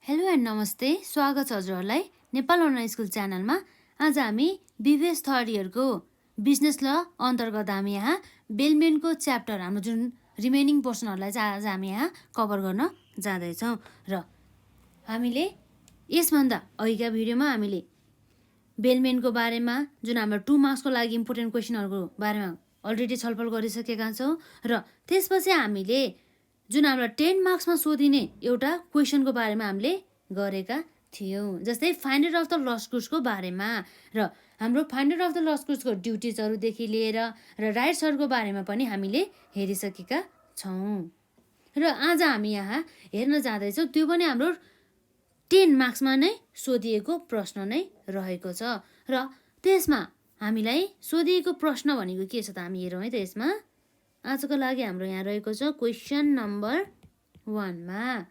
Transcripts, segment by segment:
Hello and नमस्ते, स्वागत छ हजुरहरूलाई नेपाल अनलाइन स्कुल च्यानलमा। आज हामी बिबिएस थर्ड इयरको बिजनेस ल अन्तर्गत हामी यहाँ बेलमेनको च्याप्टर हाम्रो जुन रिमेनिङ पोर्सनहरूलाई चाहिँ आज हामी यहाँ कभर गर्न जाँदैछौँ। र हामीले यसभन्दा अघिका भिडियोमा हामीले बेलमेनको बारेमा जुन हाम्रो 2 मार्क्सको लागि इम्पोर्टेन्ट क्वेसनहरूको बारेमा अलरेडी छलफल गरिसकेका छौँ। र त्यसपछि हामीले जुन हाम्रो 10 मार्क्समा सोधिने एउटा क्वेसनको बारेमा हामीले गरेका थियौँ, जस्तै फाइन्डर अफ द लस्ट गुड्सको बारेमा। र हाम्रो फाइन्डर अफ द लस्ट गुड्सको ड्युटिजहरूदेखि लिएर र राइट्सहरूको बारेमा पनि हामीले हेरिसकेका छौँ। र आज हामी यहाँ हेर्न जाँदैछौँ, त्यो पनि हाम्रो 10 मार्क्समा नै सोधिएको प्रश्न नै रहेको छ। र त्यसमा हामीलाई सोधिएको प्रश्न भनेको के छ त हामी हेरौँ है त। यसमा आजको लागि हाम्रो यहाँ रहेको छ क्वेसन नम्बर 1 मा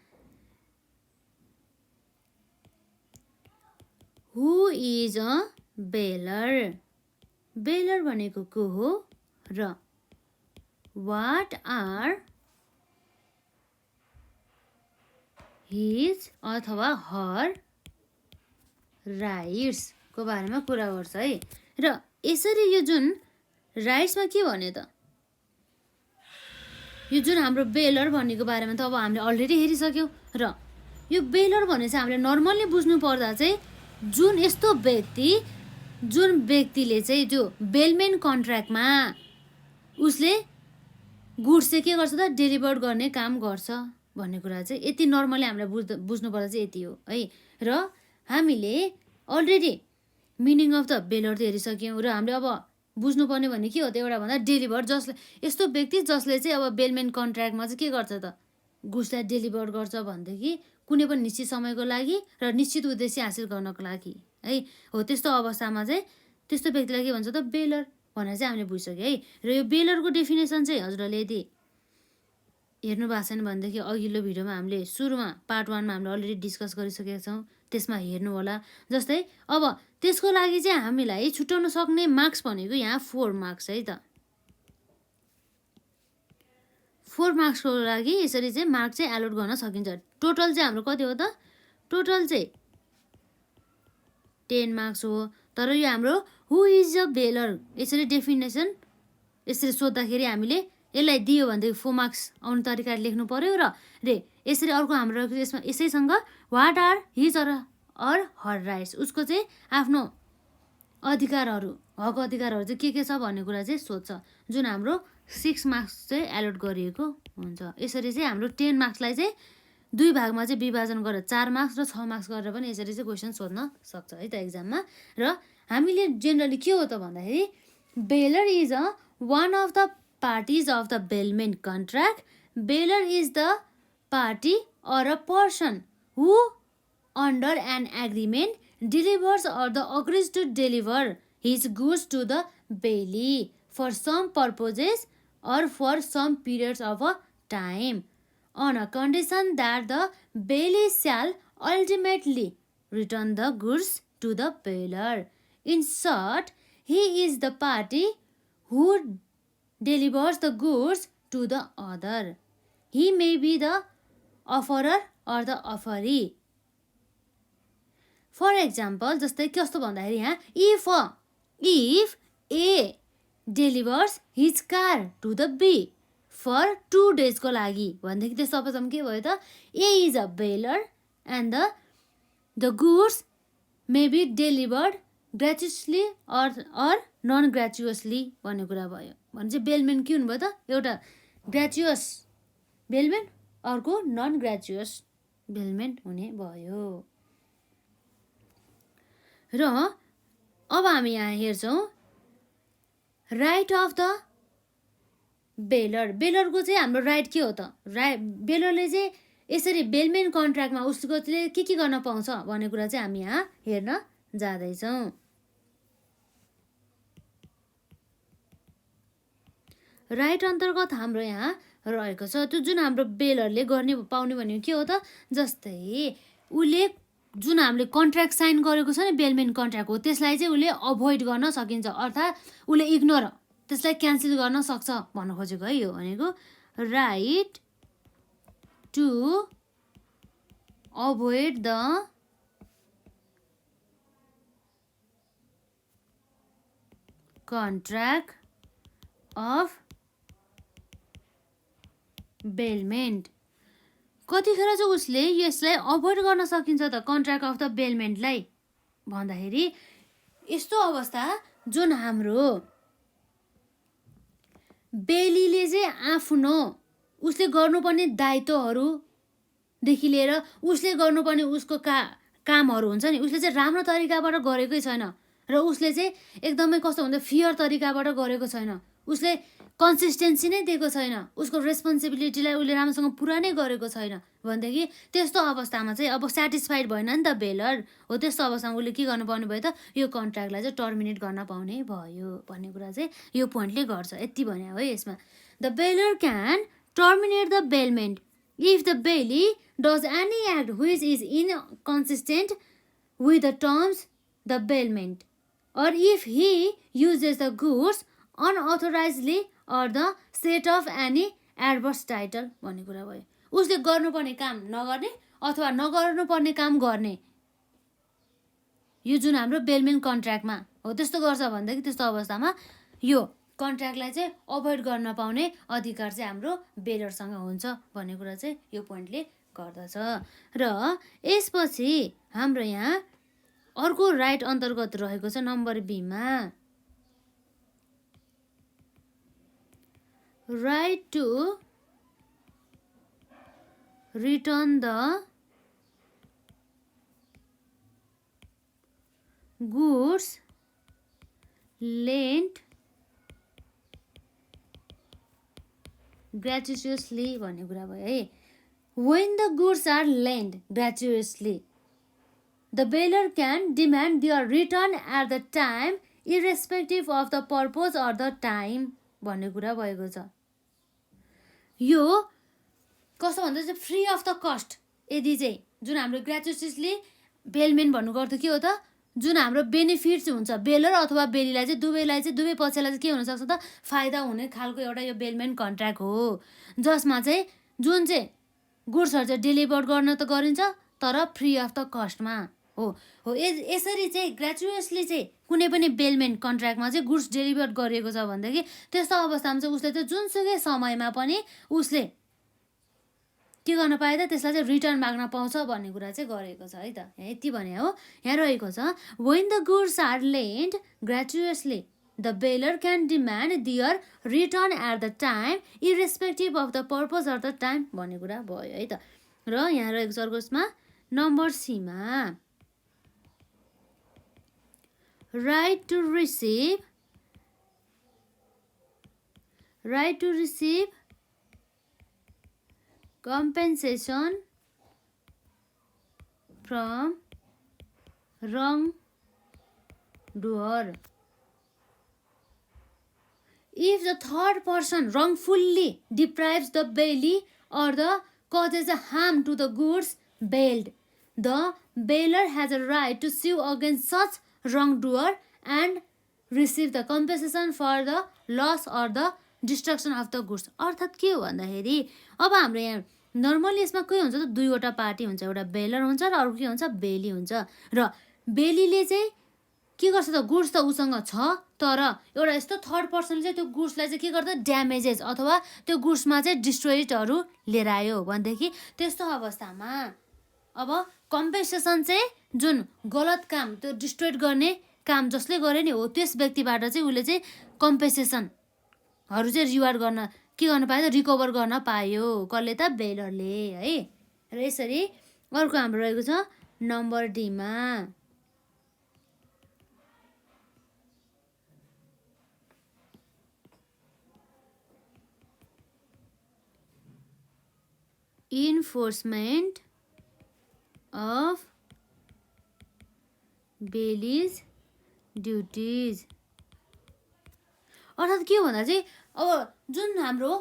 हु इज अ बेलर। बेलर भनेको को हो र वाट आर हिज अथवा हर राइट्स को बारेमा कुरा गर्छ है। र यसरी यो जुन राइट्समा के भन्यो त, यो जुन हाम्रो बेलर भन्नेको बारेमा त अब हामीले अलरेडी हेरिसक्यौँ। र यो बेलर भने चाहिँ हामीले नर्मल्ली बुझ्नु पर्दा चाहिँ जुन व्यक्तिले चाहिँ जो बेलमेन कन्ट्र्याक्टमा उसले गुड्स चाहिँ के गर्छ त, डेलिभर गर्ने काम गर्छ भन्ने कुरा चाहिँ यति नर्मली हामीलाई बुझ्नुपर्दा चाहिँ यति हो है। र हामीले already meaning of the baler त हेरिसक्यौँ। र हामीले अब बुझ्नुपर्ने भने के हो त, एउटा भन्दा डेलिभर, जसले यस्तो व्यक्ति जसले चाहिँ अब बेलमेन कन्ट्र्याक्टमा चाहिँ के गर्छ त, गुड्सलाई डेलिभर गर्छ भनेदेखि कुनै पनि निश्चित समयको लागि र निश्चित उद्देश्य हासिल गर्नको लागि है। हो त्यस्तो अवस्थामा चाहिँ त्यस्तो व्यक्तिलाई के भन्छ त, बेलर भनेर चाहिँ हामीले बुझिसक्यो है। र यो बेलरको डेफिनेसन चाहिँ हजुरहरूले यदि हेर्नु भएको छैन भनेदेखि अघिल्लो भिडियोमा हामीले सुरुमा पार्ट 1 मा हामीले अलरेडी डिस्कस गरिसकेका छौँ, त्यसमा हेर्नु होला। जस्तै अब त्यसको लागि चाहिँ हामीलाई छुट्याउन सक्ने मार्क्स भनेको यहाँ 4 मार्क्स है त। 4 मार्क्सको लागि यसरी चाहिँ मार्क चाहिँ एलोट गर्न सकिन्छ। टोटल चाहिँ हाम्रो कति हो त, टोटल चाहिँ 10 मार्क्स हो। तर यो हाम्रो हु इज अ बेलर यसरी डेफिनेसन यसरी सोद्धाखेरि हामीले यसलाई दियो भनेदेखि 4 मार्क्स आउने तरिकाले लेख्नु पर्यो। र यसरी अर्को हाम्रो यसमा यसैसँग what are his or her rights, उसको चाहिँ आफ्नो अधिकारहरू हक अधिकारहरू चाहिँ के छ भन्ने कुरा चाहिँ सोध्छ, जुन हाम्रो 6 मार्क्स चाहिँ एलोट गरिएको हुन्छ। यसरी चाहिँ हाम्रो 10 मार्क्सलाई चाहिँ 2 भागमा चाहिँ विभाजन गरेर 4 मार्क्स र 6 मार्क्स गरेर पनि यसरी चाहिँ क्वेसन सोध्न सक्छ है त एक्जाममा। र हामीले जेनरली के हो त भन्दाखेरि baler is a one of the parties of the bailment contract. Bailor is the party or a person who under an agreement delivers or the agrees to deliver his goods to the bailee for some purposes or for some periods of a time on a condition that the bailee shall ultimately return the goods to the bailor. In short, he is the party who delivers the goods to the other. He may be the offerer or the offeree. For example, जस्तै कस्तो भन्दाखेरि यहाँ if A delivers his car to the B for 2 days को लागि भनेदेखि त्यो suppose के भयो त, A is a bailor and the goods may be delivered gratuitously or non gratuitously भन्ने कुरा भयो भने चाहिँ बेलमेन के हुनुभयो त, एउटा ग्रेचुअस बेलमेन अर्को नन ग्रेचुअस बेलमेन हुने भयो। र अब हामी यहाँ हेर्छौँ राइट अफ द बेलर। बेलरको चाहिँ हाम्रो राइट के हो त, बेलरले चाहिँ यसरी बेलमेन कन्ट्र्याक्टमा उसको के गर्न पाउँछ भन्ने कुरा चाहिँ हामी यहाँ हेर्न जाँदैछौँ। राइट अन्तर्गत हाम्रो यहाँ रहेको छ त्यो जुन हाम्रो बेलरले गर्ने पाउने भनेको के हो त, जस्तै उसले जुन हामीले कन्ट्र्याक्ट साइन गरेको छ नि बेलमेन कन्ट्र्याक्ट हो, त्यसलाई चाहिँ उसले अभोइड गर्न सकिन्छ, अर्थात् उसले इग्नोर त्यसलाई क्यान्सल गर्न सक्छ भन्न खोजेको है। यो भनेको right to avoid the contract of bailment. कतिखेर चाहिँ उसले यसलाई अभोइड गर्न सकिन्छ त कन्ट्र्याक्ट अफ द बेलमेन्टलाई भन्दाखेरि यस्तो अवस्था जुन हाम्रो बेलीले चाहिँ आफ्नो उसले गर्नुपर्ने दायित्वहरूदेखि लिएर उसले गर्नुपर्ने उसको कामहरू हुन्छ नि उसले चाहिँ राम्रो तरिकाबाट गरेकै छैन र उसले चाहिँ एकदमै कस्तो हुन्छ फियर तरिकाबाट गरेको छैन उसले कन्सिस्टेन्सी नै दिएको छैन उसको रेस्पोन्सिबिलिटीलाई उसले राम्रोसँग पुरा नै गरेको छैन भनेदेखि त्यस्तो अवस्थामा चाहिँ अब सेटिस्फाइड भएन नि त बेलर हो त्यस्तो अवस्थामा उसले के गर्नुपर्ने भयो त यो कन्ट्र्याक्टलाई चाहिँ टर्मिनेट गर्न पाउने भयो भन्ने कुरा चाहिँ यो पोइन्टले गर्छ यति भन्यो है यसमा the bailor can terminate the bailment if the bailee does any act which is inconsistent with the terms the bailment or if he uses the goods unauthorizedly or the set of any adverse title भन्ने कुरा भयो उसले गर्नुपर्ने काम नगर्ने अथवा नगर्नुपर्ने काम गर्ने यो जुन हाम्रो बेलमेन्ट कन्ट्र्याक्टमा हो त्यस्तो गर्छ भनेदेखि त्यस्तो अवस्थामा यो कन्ट्र्याक्टलाई चाहिँ अभोइड गर्न पाउने अधिकार चाहिँ हाम्रो बेलरसँग हुन्छ भन्ने कुरा चाहिँ यो पोइन्टले गर्दछ र यसपछि हाम्रो यहाँ अर्को राइट अन्तर्गत रहेको छ नम्बर बीमा right to return the goods lent gratuitously भन्ने कुरा भयो है when the goods are lent gratuitously the bailor can demand their return at the time irrespective of the purpose or the time भन्ने कुरा भएको छ यो कस्तो भन्दा चाहिँ फ्री अफ द कस्ट यदि चाहिँ जुन हाम्रो ग्र्याचुइटसली बेलमेन्ट भन्नु गर्दा के हो त जुन हाम्रो बेनिफिट्स हुन्छ बेलर अथवा बेलीलाई चाहिँ दुवै पक्षलाई चाहिँ के हुनसक्छ त फाइदा हुने खालको एउटा यो बेलमेन्ट कन्ट्र्याक्ट हो जसमा चाहिँ जुन चाहिँ गुड्सहरू चाहिँ डेलिभर गर्न त गरिन्छ तर फ्री अफ द कस्टमा हो यसरी चाहिँ ग्र्याचुइटसली चाहिँ कुनै पनि बेलमेन्ट कन्ट्र्याक्टमा चाहिँ गुड्स डेलिभर गरिएको छ भनेदेखि त्यस्तो अवस्थामा चाहिँ उसले चाहिँ जुनसुकै समयमा पनि उसले के गर्न पाए त त्यसलाई चाहिँ रिटर्न माग्न पाउँछ भन्ने कुरा चाहिँ गरेको छ है त यति भने हो यहाँ रहेको छ when the goods are lent gratuitously the bailor can demand their return at the time irrespective of the purpose or the time भन्ने कुरा भयो है त र यहाँ रहेको छ अर्कोमा number Seema right to receive compensation from wrongdoer if the third person wrongfully deprives the bailee or the causes a harm to the goods bailed the bailor has a right to sue against such wrongdoer and receive the compensation for the loss or the destruction of the goods अर्थात् के हो भन्दाखेरि अब हाम्रो यहाँ normally यसमा के हुन्छ त दुईवटा पार्टी हुन्छ एउटा बेलर हुन्छ र अर्को के हुन्छ बेली हुन्छ र बेलीले चाहिँ के गर्छ त गुड्स त उसँग छ तर एउटा यस्तो थर्ड पर्सनले चाहिँ त्यो गुड्सलाई चाहिँ के गर्छ ड्यामेजेस अथवा त्यो गुड्समा चाहिँ डिस्ट्रोइडहरू लिएर आयो भनेदेखि त्यस्तो अवस्थामा अब कम्पेन्सेसन चाहिँ जुन गलत काम त्यो डिस्ट्रोइड गर्ने काम जसले गरे नि हो त्यस व्यक्तिबाट चाहिँ उसले चाहिँ कम्पेन्सेसनहरू चाहिँ रिवार्ड गर्न के गर्न पायो त रिकभर गर्न पायो कसले त बेलरले है र यसरी अर्को हाम्रो रहेको छ नम्बर डीमा enforcement of बेलिज ड्युटिज अर्थात् के हो भन्दा चाहिँ अब जुन हाम्रो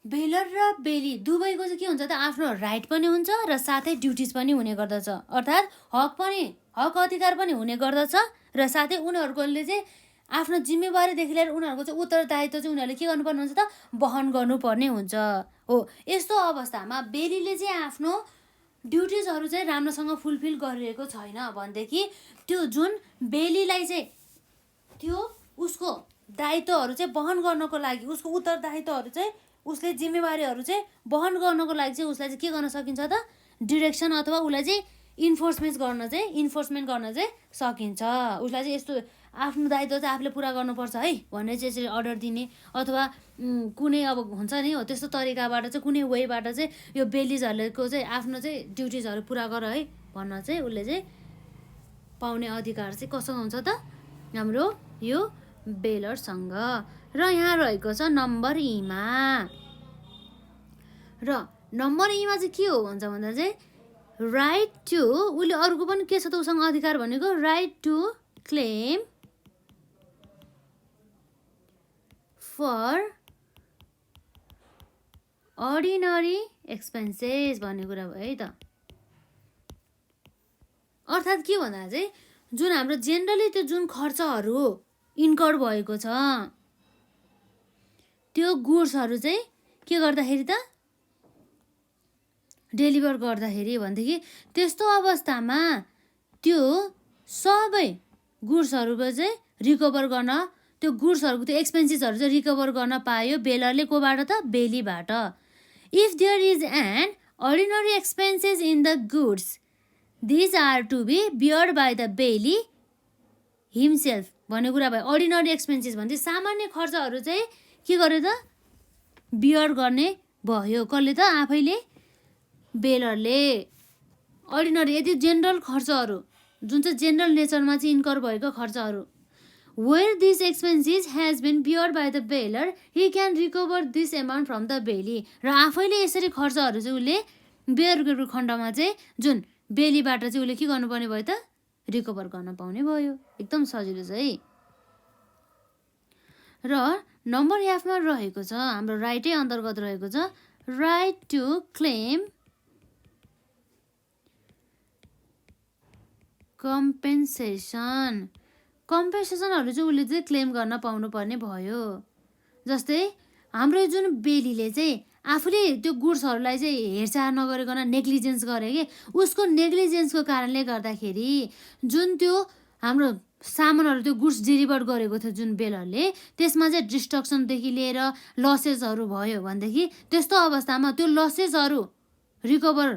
बेलर र बेली दुवैको चाहिँ के हुन्छ त आफ्नो राइट पनि हुन्छ र साथै ड्युटिज पनि हुने गर्दछ अर्थात् हक अधिकार पनि हुने गर्दछ र साथै उनीहरुकोले चाहिँ आफ्नो जिम्मेवारीदेखि लिएर उनीहरुको चाहिँ उत्तरदायित्व चाहिँ उनीहरुले के गर्नुपर्ने हुन्छ त वहन गर्नुपर्ने हुन्छ हो यस्तो अवस्थामा बेलीले चाहिँ आफ्नो ड्युटिजहरू चाहिँ राम्रोसँग फुलफिल गरिरहेको छैन भनेदेखि त्यो जुन बेलीलाई चाहिँ त्यो उसको दायित्वहरू चाहिँ वहन गर्नको लागि उसको उत्तरदायित्वहरू चाहिँ उसले जिम्मेवारीहरू चाहिँ वहन गर्नको लागि चाहिँ उसलाई चाहिँ के गर्न सकिन्छ त डिरेक्सन अथवा उसलाई चाहिँ इन्फोर्समेन्ट गर्न चाहिँ सकिन्छ। उसलाई चाहिँ यस्तो आफ्नो दायित्व चाहिँ आफूले पुरा गर्नुपर्छ है भनेर चाहिँ यसरी अर्डर दिने अथवा कुनै अब हुन्छ नि हो त्यस्तो तरिकाबाट चाहिँ कुनै वेबाट चाहिँ यो बेलिजहरूको चाहिँ आफ्नो चाहिँ ड्युटिजहरू पुरा गर है भन्न चाहिँ उसले चाहिँ पाउने अधिकार चाहिँ कसँग हुन्छ त हाम्रो यो बेलरसँग। र यहाँ रहेको छ नम्बर ईमा। र नम्बर ईमा चाहिँ के हो भन्छ भन्दा चाहिँ राइट टु उसले अर्को पनि के छ त उसँग अधिकार भनेको right to claim for ordinary expenses भन्ने कुरा भयो है त। अर्थात् के भन्दा चाहिँ जुन हाम्रो जेनरली त्यो जुन खर्चहरू इन्कर भएको छ त्यो गुड्सहरू चाहिँ के गर्दाखेरि त डेलिभर गर्दाखेरि भनेदेखि त्यस्तो अवस्थामा त्यो सबै गुड्सहरूको चाहिँ रिकभर गर्न त्यो गुड्सहरूको त्यो एक्सपेन्सेसहरू चाहिँ रिकभर गर्न पायो बेलरले कोबाट त बेलीबाट। If there is an ordinary expenses in the goods these are to be bear by the bailee himself भन्ने कुरा भयो। अर्डिनरी एक्सपेन्सेस भने चाहिँ सामान्य खर्चहरू चाहिँ के गर्यो त बियर गर्ने भयो कसले त आफैले बेलरले। अर्डिनरी यदि जेनरल खर्चहरू जुन चाहिँ जेनरल नेचरमा चाहिँ इन्कर भएको खर्चहरू where this expenses has been bear by the bailor he can recover this amount from the bailee. र आफैले यसरी खर्चहरू चाहिँ उसले बेयर गरेको खण्डमा चाहिँ जुन बेलीबाट चाहिँ उसले के गर्नुपर्ने भयो त रिकभर गर्न पाउने भयो। एकदम सजिलो छ है। र नम्बर एफमा रहेको छ हाम्रो राइटै अन्तर्गत रहेको छ राइट टु क्लेम कम्पेन्सेसनहरू चाहिँ उसले चाहिँ क्लेम गर्न पाउनुपर्ने भयो। जस्तै हाम्रो जुन बेलीले चाहिँ आफूले त्यो गुड्सहरूलाई चाहिँ हेरचाह नगरिकन नेग्लिजेन्स गरे कि उसको नेग्लिजेन्सको कारणले गर्दाखेरि जुन त्यो हाम्रो सामानहरू त्यो गुड्स डेलिभर गरेको थियो जुन बेलरले त्यसमा चाहिँ डिस्ट्रक्सनदेखि लिएर लसेसहरू भयो भनेदेखि त्यस्तो अवस्थामा त्यो लसेसहरू रिकभर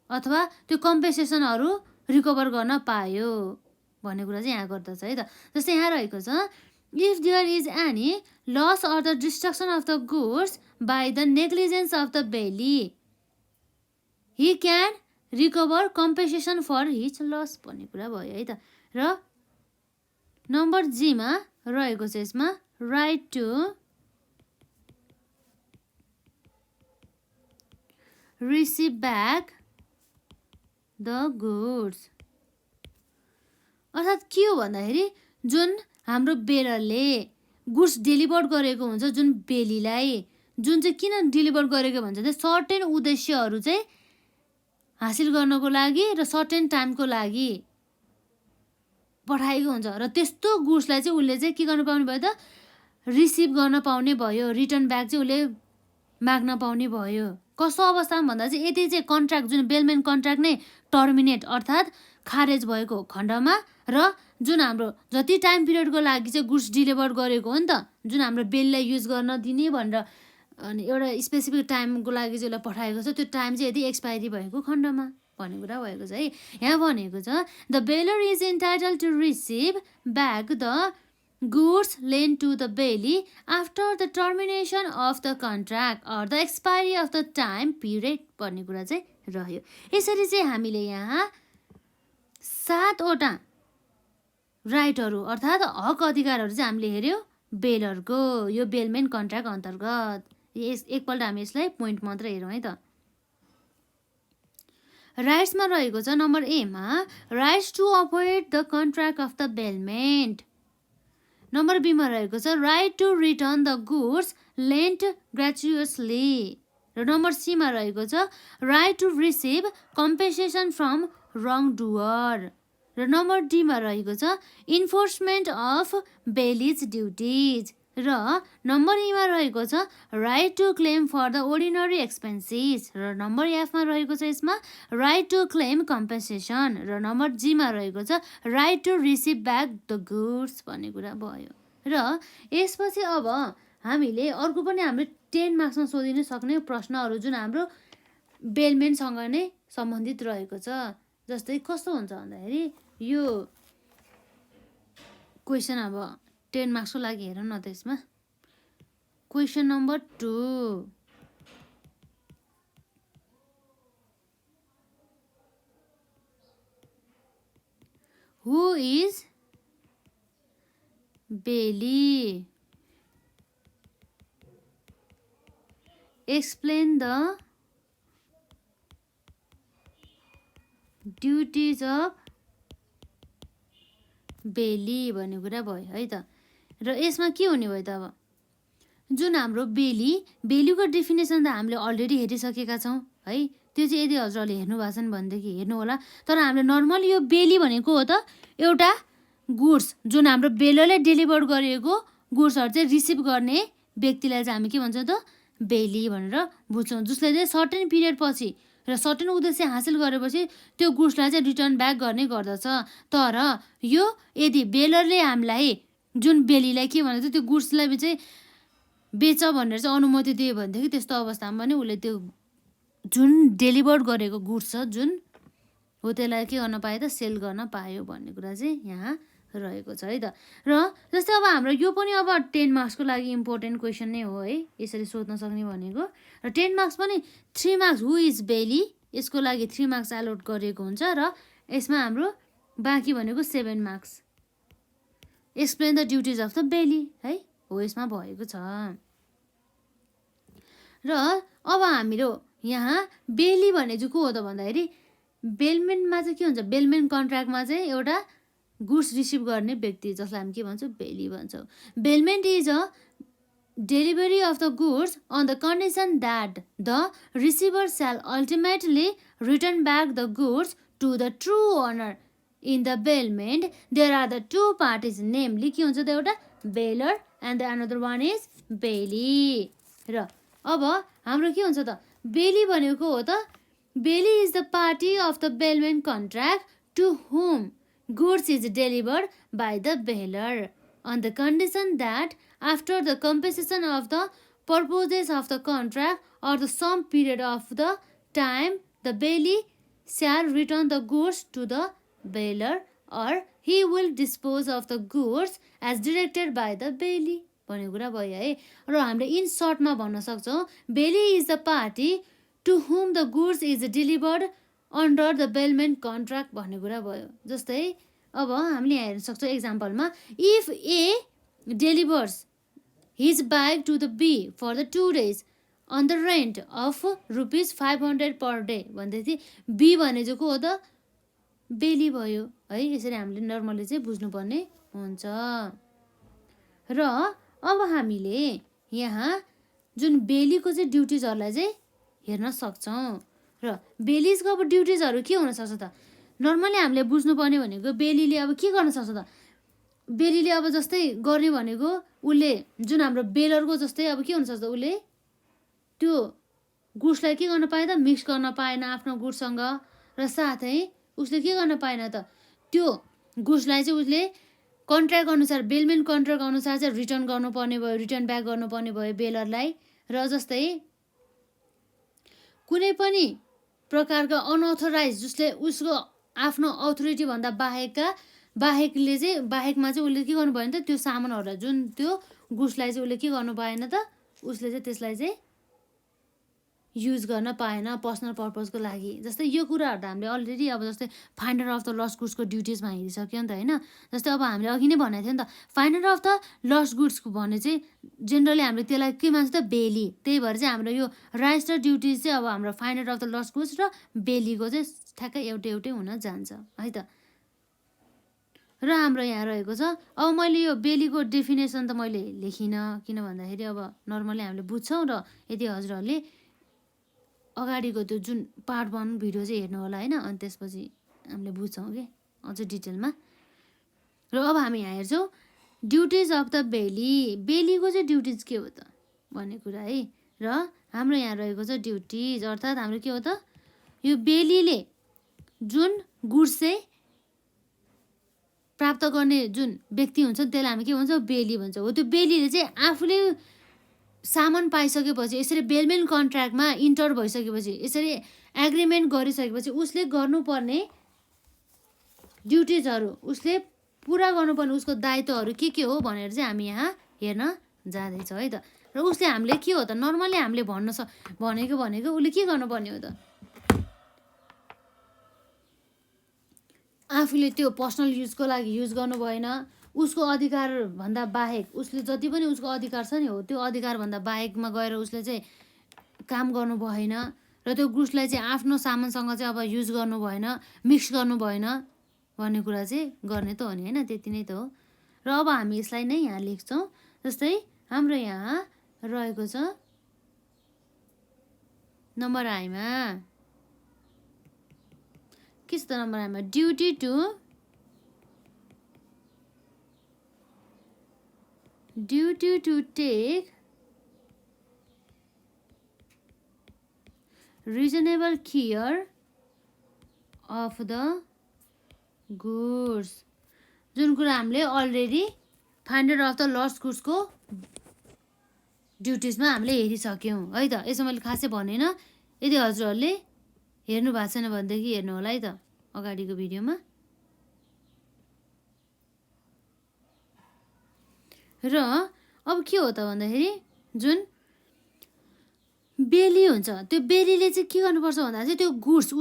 अथवा त्यो कम्पेन्सेसनहरू रिकभर गर्न पायो भन्ने कुरा चाहिँ यहाँ गर्दछ है त। जस्तै यहाँ रहेको छ if there is any loss or the destruction of the goods by the negligence of the bailee he can recover compensation for his loss भन्ने कुरा भयो है त। र नम्बर जीमा रहेको छ यसमा right to receive back the goods. अर्थात् के हो भन्दाखेरि जुन हाम्रो बेलरले गुड्स डेलिभर गरेको हुन्छ जुन बेलीलाई जुन चाहिँ किन डेलिभर गरेको भन्छ चाहिँ सर्टेन उद्देश्यहरू चाहिँ हासिल गर्नको लागि र सर्टेन टाइमको लागि पठाएको हुन्छ र त्यस्तो गुड्सलाई चाहिँ उसले चाहिँ के गर्न पाउने भयो त रिसिभ गर्न पाउने भयो रिटर्न ब्याक चाहिँ उसले माग्न पाउने भयो। कस्तो अवस्थामा भन्दा चाहिँ यदि चाहिँ कन्ट्र्याक्ट जुन बेलमेन कन्ट्र्याक्ट नै टर्मिनेट अर्थात् खारेज भएको खण्डमा र जुन हाम्रो जति टाइम पिरियडको लागि चाहिँ गुड्स डेलिभर गरेको हो नि त जुन हाम्रो बेललाई युज गर्न दिने भनेर अनि एउटा स्पेसिफिक टाइमको लागि चाहिँ उसलाई पठाएको छ त्यो टाइम चाहिँ यदि एक्सपायरी भएको खण्डमा भन्ने कुरा भएको छ है। यहाँ भनेको छ the bailor is entitle to receive back the goods lent to the bailee after the termination of the contract or the expiry of the time period भन्ने कुरा चाहिँ रह्यो। यसरी चाहिँ हामीले यहाँ 7वटा राइटहरू अर्थात् हक अधिकारहरू चाहिँ हामीले हेऱ्यो बेलरको यो बेलमेन कन्ट्र्याक्ट अन्तर्गत। एकपल्ट हामी यसलाई पोइन्ट मात्र हेरौँ है त। राइट्समा रहेको छ नम्बर एमा rights to avoid the contract of the bailment. Number बीमा रहेको छ right to return the goods lent gratuitously. र नम्बर सीमा रहेको छ right to receive compensation from wrongdoer. र नम्बर डीमा रहेको छ इन्फोर्समेन्ट अफ बेलिज ड्युटिज। र नम्बर ईमा रहेको छ right to claim for the ordinary expenses र नम्बर एफमा रहेको छ यसमा राइट टु क्लेम कम्पेन्सेसन र नम्बर जीमा रहेको छ right to receive back the goods भन्ने कुरा भयो। र यसपछि अब हामीले अर्को पनि हामीले 10 मार्क्समा सोधिन सक्ने प्रश्नहरू जुन हाम्रो बेलमेनसँग नै सम्बन्धित रहेको छ। जस्तै कस्तो हुन्छ भन्दाखेरि यो क्वेसन अब 10 मार्क्सको लागि हेरौँ न त यसमा question number 2 who is bailee explain the duties of bailee भन्ने कुरा भयो है त। र यसमा के हुने भयो त अब जुन हाम्रो बेलीको डेफिनेसन त हामीले अलरेडी हेरिसकेका छौँ है। त्यो चाहिँ यदि हजुरहरूले हेर्नु भएको छन् भनेदेखि हेर्नु होला। तर हामीले नर्मली यो बेली भनेको हो त एउटा गुड्स जुन हाम्रो बेलरले डेलिभर गरिएको गुड्सहरू चाहिँ रिसिभ गर्ने व्यक्तिलाई चाहिँ हामी के भन्छौँ त बेली भनेर बुझ्छौँ, जसले चाहिँ सर्टेन पिरियड पछि र सर्टेन उद्देश्य हासिल गरेपछि त्यो गुड्सलाई चाहिँ रिटर्न ब्याक गर्ने गर्दछ। तर यो यदि बेलरले हामीलाई जुन बेलीलाई के भनेको त्यो गुड्सलाई चाहिँ बेच भनेर चाहिँ अनुमति दियो भनेदेखि त्यस्तो अवस्थामा पनि उसले त्यो जुन डेलिभर गरेको गुड्स छ जुन हो त्यसलाई के गर्न पायो त सेल गर्न पायो भन्ने कुरा चाहिँ यहाँ रहेको छ है त। र जस्तै अब हाम्रो यो पनि अब 10 मार्क्सको लागि इम्पोर्टेन्ट क्वेसन नै हो है, यसरी सोध्न सक्ने भनेको। र 10 मार्क्स पनि 3 मार्क्स हु इज बेली यसको लागि 3 मार्क्स एलोट गरिएको हुन्छ र यसमा हाम्रो बाँकी भनेको 7 marks explain the duties of the bailee है हो यसमा भएको छ। र अब हाम्रो यहाँ बेली भने चाहिँ को हो त भन्दाखेरि बेलमेनमा चाहिँ के हुन्छ बेलमेन कन्ट्र्याक्टमा चाहिँ एउटा गुड्स रिसिभ गर्ने व्यक्ति जसलाई हामी के भन्छौँ बेली भन्छौँ। Bailment is a delivery of the goods on the condition that the receiver shall ultimately return back the goods to the true owner in the bailment there are the two parties namely के हुन्छ त एउटा bailor and the another one is bailee. र अब हाम्रो के हुन्छ त बेली भनेको हो त bailee is the party of the bailment contract to whom goods is delivered by the bearer on the condition that after the compensation of the purposes of the contract or the some period of the time the bailee shall return the goods to the bearer or he will dispose of the goods as directed by the bailee भन्ने कुरा भयो है। र हामीले in सर्टमा भन्न सक्छौँ bailee is the party to whom the goods is delivered under the bailment contract भन्ने कुरा भयो। जस्तै अब हामीले यहाँ हेर्न सक्छौँ एक्जाम्पलमा if A delivers his bike to the B for the 2 days on the rent of ₹500 per day भनेदेखि बी भने चाहिँ को हो त बेली भयो है। यसरी हामीले नर्मली चाहिँ बुझ्नुपर्ने हुन्छ। र अब हामीले यहाँ जुन बेलीको चाहिँ ड्युटिजहरूलाई चाहिँ हेर्न सक्छौँ। र बेलिजको अब ड्युटिजहरू के हुनसक्छ त नर्मली हामीले बुझ्नुपर्ने भनेको बेलीले अब के गर्न सक्छ त बेलीले अब जस्तै गर्ने भनेको उसले जुन हाम्रो बेलरको जस्तै अब के हुनसक्छ उसले त्यो गुड्सलाई के गर्न पाएन त मिक्स गर्न पाएन आफ्नो गुड्ससँग र साथै उसले के गर्न पाएन त त्यो गुड्सलाई चाहिँ उसले कन्ट्र्याक्ट अनुसार बेलमेन्ट कन्ट्र्याक्ट अनुसार चाहिँ रिटर्न गर्नुपर्ने भयो रिटर्न ब्याक गर्नुपर्ने भयो बेलरलाई। र जस्तै कुनै पनि प्रकारका अनअथोराइज जसले उसको आफ्नो अथोरिटी भन्दा बाहेकले चाहिँ बाहेकमा चाहिँ उसले के गर्नु भएन त त्यो सामानहरूलाई जुन त्यो गुड्सलाई चाहिँ उसले के गर्नु पाएन त उसले चाहिँ त्यसलाई चाहिँ युज गर्न पाएन पर्सनल पर्पजको लागि। जस्तै यो कुराहरू त हामीले अलरेडी अब जस्तै फाइन्डर अफ द लस्ट गुड्सको ड्युटिजमा हेरिसक्यो नि त होइन। जस्तै अब हामीले अघि नै भनेको थियो नि त फाइन्डर अफ द लस्ट गुड्सको भने चाहिँ जेनरली हामीले त्यसलाई के मान्छ त बेली। त्यही भएर चाहिँ हाम्रो यो राइट्स र ड्युटिज चाहिँ अब हाम्रो finder of the lost goods र बेलीको चाहिँ ठ्याक्कै एउटै हुन जान्छ है त। र हाम्रो यहाँ रहेको छ अब मैले यो बेलीको डेफिनेसन त मैले लेखिनँ किन भन्दाखेरि अब नर्मली हामीले बुझ्छौँ। र यदि हजुरहरूले अगाडिको त्यो जुन पार्ट 1 भिडियो चाहिँ हेर्नु होला होइन अनि त्यसपछि हामीले बुझ्छौँ कि अझै डिटेलमा। र अब हामी यहाँ हेर्छौँ ड्युटिज अफ द बेली, बेलीको चाहिँ ड्युटिज के हो त भन्ने कुरा है। र हाम्रो यहाँ रहेको छ ड्युटिज, अर्थात् हाम्रो के हो त, यो बेलीले जुन गुड्स चाहिँ प्राप्त गर्ने जुन व्यक्ति हुन्छ त्यसलाई हामी के भन्छौँ, बेली भन्छौँ। हो त्यो बेलीले चाहिँ आफूले सामान पाइसकेपछि, यसरी बेलमेन कन्ट्र्याक्टमा इन्टर भइसकेपछि, यसरी एग्रिमेन्ट गरिसकेपछि उसले गर्नुपर्ने ड्युटिजहरू, उसले पुरा गर्नुपर्ने उसको दायित्वहरू के हो भनेर चाहिँ हामी यहाँ हेर्न जाँदैछौँ है त। र उसले हामीले के हो त, नर्मली हामीले भनेको उसले के गर्नुपर्ने हो त, आफूले त्यो पर्सनल युजको लागि युज गर्नु भएन, उसको अधिकारभन्दा बाहेक उसले जति पनि उसको अधिकार छ नि हो त्यो अधिकारभन्दा बाहेकमा गएर उसले चाहिँ काम गर्नु भएन, र त्यो गुड्सलाई चाहिँ आफ्नो सामानसँग चाहिँ अब युज गर्नु भएन, मिक्स गर्नु भएन भन्ने कुरा चाहिँ गर्ने त हो नि होइन, त्यति नै त हो। र अब हामी यसलाई नै यहाँ लेख्छौँ। जस्तै हाम्रो यहाँ रहेको छ नम्बर आइमा, के छ त नम्बर आइमा, duty to take reasonable care of the goods, जुन कुरा हामीले already finder of the lost गुड्सको ड्युटिजमा हामीले हेरिसक्यौँ है त। यसो मैले खासै भनेन, यदि हजुरहरूले हेर्नु भएको छैन भनेदेखि हेर्नु होला है त अगाडिको भिडियोमा। र अब के हो त भन्दाखेरि जुन बेली हुन्छ त्यो बेलीले चाहिँ के गर्नुपर्छ भन्दा चाहिँ त्यो गुड्स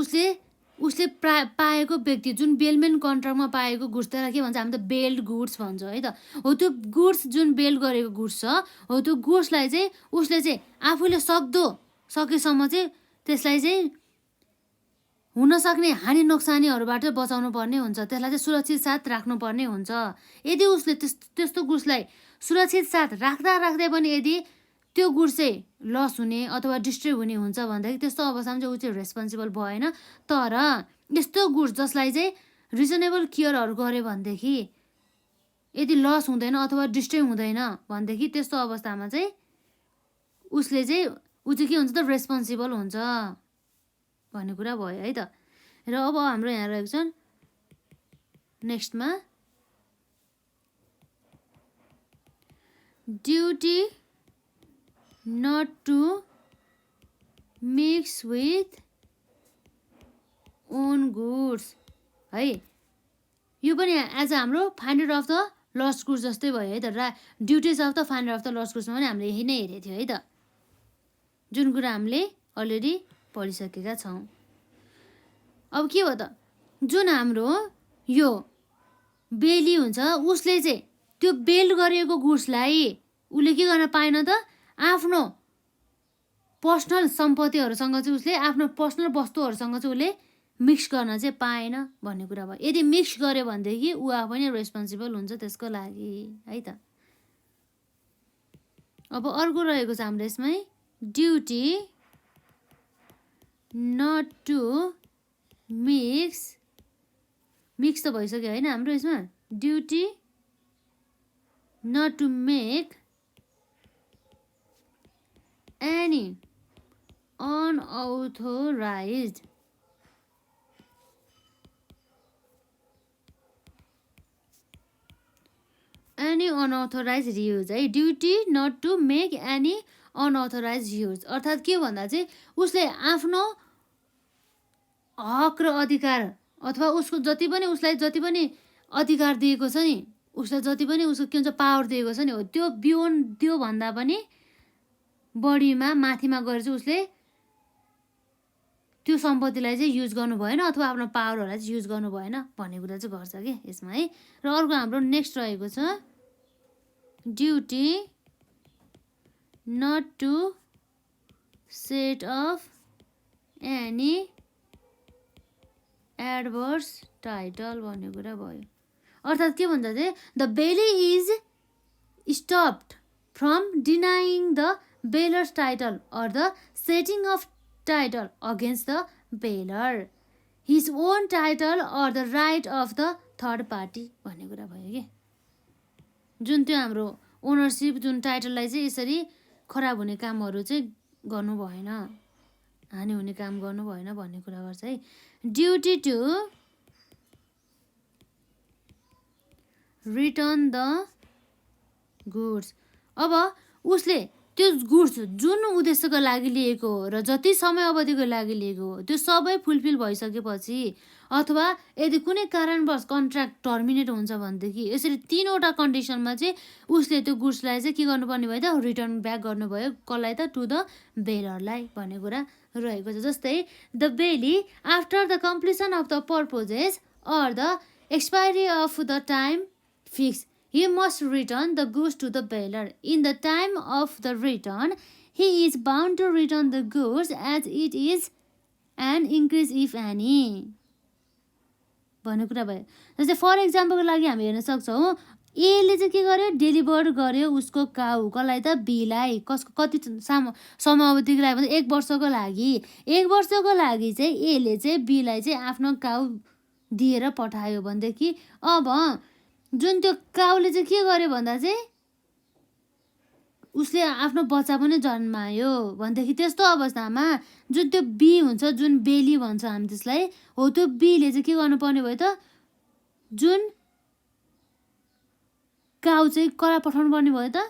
उसले पाएको व्यक्ति, जुन बेलमेन कन्ट्र्याक्टमा पाएको गुड्स, त्यसलाई के भन्छ हामी त बेल्ड गुड्स भन्छौँ है त। हो त्यो गुड्स जुन बेल्ड गरेको गुड्स छ, हो त्यो गुड्सलाई चाहिँ उसले चाहिँ आफूले सकेसम्म चाहिँ त्यसलाई चाहिँ हुनसक्ने हानि नोक्सानीहरूबाट बचाउनु पर्ने हुन्छ, त्यसलाई चाहिँ सुरक्षित साथ राख्नुपर्ने हुन्छ। यदि उसले त्यस्तो गुड्सलाई सुरक्षित साथ राख्दै पनि यदि त्यो गुड्स चाहिँ लस हुने अथवा डिस्ट्रोय हुने हुन्छ भन्दाखेरि त्यस्तो अवस्थामा चाहिँ ऊ चाहिँ रेस्पोन्सिबल भएन। तर यस्तो गुड्स जसलाई चाहिँ रिजनेबल केयरहरू गऱ्यो भनेदेखि यदि लस हुँदैन अथवा डिस्ट्रोय हुँदैन भनेदेखि त्यस्तो अवस्थामा चाहिँ उसले चाहिँ ऊ चाहिँ के हुन्छ त, रेस्पोन्सिबल हुन्छ भन्ने कुरा भयो है त। र अब हाम्रो यहाँ रहेको छ नेक्स्टमा duty not to mix with own goods है। यो पनि एज हाम्रो finder of the lost goods जस्तै भयो है त। Duties of the finder of the lost गुड्समा पनि हामीले यही नै हेरेको थियो है त, जुन कुरा हामीले अलरेडी पढिसकेका छौँ। अब के हो त, जुन हाम्रो यो बेली हुन्छ उसले चाहिँ त्यो बेल्ड गरिएको गुड्सलाई उसले के गर्न पाएन त, आफ्नो पर्सनल सम्पत्तिहरूसँग चाहिँ उसले आफ्नो पर्सनल वस्तुहरूसँग चाहिँ उसले मिक्स गर्न चाहिँ पाएन भन्ने कुरा भयो। यदि मिक्स गर्यो भनेदेखि ऊ आफै नै रेस्पोन्सिबल हुन्छ त्यसको लागि है त। अब अर्को रहेको छ हाम्रो यसमै ड्युटी नट टु मिक्स त भइसक्यो होइन हाम्रो यसमा, duty not to make any unauthorised use है। Duty not to make any unauthorised use अर्थात् के भन्दा चाहिँ उसले आफ्नो हक र अधिकार अथवा उसको जति पनि उसलाई जति पनि अधिकार दिएको छ नि, उसलाई जति पनि उसको के भन्छ पावर दिएको छ नि हो त्यो बियोन्ड त्योभन्दा पनि बढीमा माथिमा गएर चाहिँ उसले त्यो सम्पत्तिलाई चाहिँ युज गर्नु भएन अथवा आफ्नो पावरहरूलाई चाहिँ युज गर्नु भएन भन्ने कुरा चाहिँ गर्छ कि यसमा है। र अर्को हाम्रो नेक्स्ट रहेको छ duty not to set off any adverse title भन्ने कुरा भयो। अर्थात् के भन्छ चाहिँ the bailee is stopped from denying the bailor's title or the setting of title against the bailor his own title or the right of the third party भन्ने कुरा भयो कि। जुन त्यो हाम्रो ओनरसिप जुन टाइटललाई चाहिँ यसरी खराब हुने कामहरू चाहिँ गर्नु भएन, हानि हुने काम गर्नु भएन भन्ने कुरा गर्छ है। Duty to return the goods. अब उसले त्यो गुड्स जुन उद्देश्यको लागि लिएको हो र जति समय अवधिको लागि लिएको हो त्यो सबै फुलफिल भइसकेपछि अथवा यदि कुनै कारणवश कन्ट्र्याक्ट टर्मिनेट हुन्छ भनेदेखि यसरी 3वटा कन्डिसनमा चाहिँ उसले त्यो गुड्सलाई चाहिँ के गर्नुपर्ने भयो त, रिटर्न ब्याक गर्नुभयो। कसलाई त, टु द बेलरलाई भन्ने कुरा रहेको छ। जस्तै the bailee after the completion of the purposes or the expiry of the time fix he must return the goods to the bearer. In the time of the return, he is bound to return the goods as it is an increase if any. भन्ने कुरा भयो। जस्तै for इक्जाम्पलको लागि हामी हेर्न सक्छौँ, एले चाहिँ के गर्यो, डेलिभर गर्यो उसको काउ, कसलाई त, बीलाई। कसको कति समयावधिको लागि भन्दा 1 वर्षको लागि। 1 वर्षको लागि चाहिँ एले चाहिँ बीलाई चाहिँ आफ्नो काउ दिएर पठायो भनेदेखि अब जुन त्यो काउले चाहिँ के गर्यो भन्दा चाहिँ उसले आफ्नो बच्चा पनि जन्मायो भनेदेखि त्यस्तो अवस्थामा जुन त्यो बी हुन्छ, जुन बेली भन्छ हामी त्यसलाई, हो त्यो बीले चाहिँ के गर्नुपर्ने भयो त, जुन काउ चाहिँ कहाँ पठाउनु पर्ने भयो त,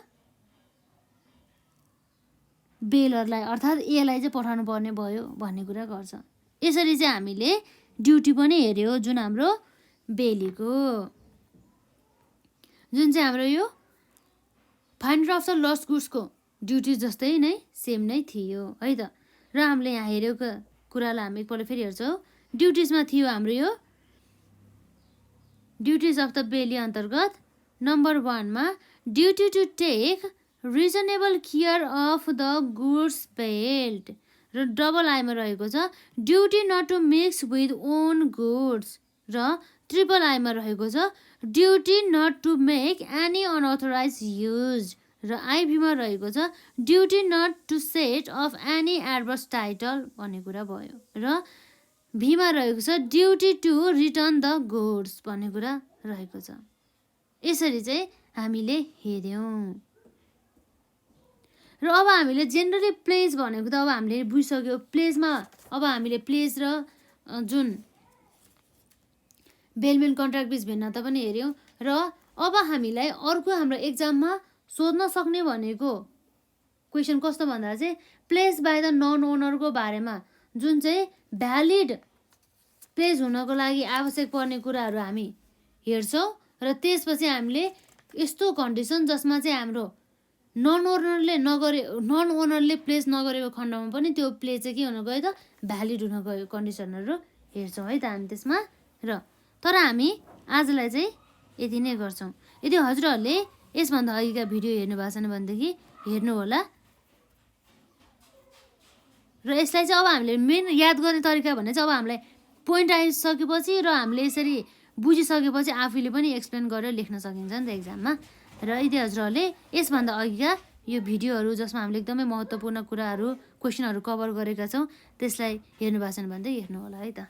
बेलरलाई अर्थात् एलाई चाहिँ पठाउनु पर्ने भयो भन्ने कुरा गर्छ। यसरी चाहिँ हामीले ड्युटी पनि हेऱ्यो जुन हाम्रो बेलीको, जुन चाहिँ हाम्रो यो फाइन्डर अफ द लस्ट गुड्सको ड्युटी जस्तै नै सेम नै थियो है त। र हामीले यहाँ हेरेको कुरालाई हामी एकपल्ट फेरि हेर्छौँ। ड्युटिजमा थियो हाम्रो यो ड्युटिज अफ द बेली अन्तर्गत नम्बर 1मा duty to take reasonable care of the goods bailed, र डबल आईमा रहेको छ duty not to mix with own goods, र ट्रिपल आईमा रहेको छ duty not to make any unauthorised use, र आइभीमा रहेको छ duty not to set off any adverse title भन्ने कुरा भयो, र भीमा रहेको छ duty to return the goods भन्ने कुरा रहेको छ। यसरी चाहिँ हामीले हेऱ्यौँ। र अब हामीले जेनरली प्लेज भनेको त अब हामीले बुझिसक्यो। प्लेजमा अब हामीले प्लेज र जुन बेलमेन कन्ट्र्याक्ट बिच भिन्नता पनि हेऱ्यौँ। र अब हामीलाई अर्को हाम्रो एक्जाममा सोध्न सक्ने भनेको क्वेसन कस्तो भन्दा चाहिँ प्लेस बाई द नन ओनरको बारेमा, जुन चाहिँ भ्यालिड प्लेस हुनको लागि आवश्यक पर्ने कुराहरू हामी हेर्छौँ। र त्यसपछि हामीले यस्तो कन्डिसन जसमा चाहिँ हाम्रो नन ओनरले प्लेस नगरेको खण्डमा पनि त्यो प्लेस चाहिँ के हुन गयो त, भ्यालिड हुन गयो कन्डिसनहरू हेर्छौँ है त हामी त्यसमा। र तर हामी आजलाई चाहिँ यति नै गर्छौँ। यदि हजुरहरूले यसभन्दा अघिका भिडियो हेर्नु भएको छैन भनेदेखि हेर्नु होला। र यसलाई चाहिँ अब हामीले मेन याद गर्ने तरिका भने चाहिँ अब हामीलाई पोइन्ट आइसकेपछि र हामीले यसरी बुझिसकेपछि आफूले पनि एक्सप्लेन गरेर लेख्न सकिन्छ नि त एक्जाममा। र यदि हजुरहरूले यसभन्दा अघिका यो भिडियोहरू जसमा हामीले एकदमै महत्त्वपूर्ण कुराहरू क्वेसनहरू कभर गरेका छौँ त्यसलाई हेर्नु भएको छैन भने चाहिँ हेर्नु होला है त।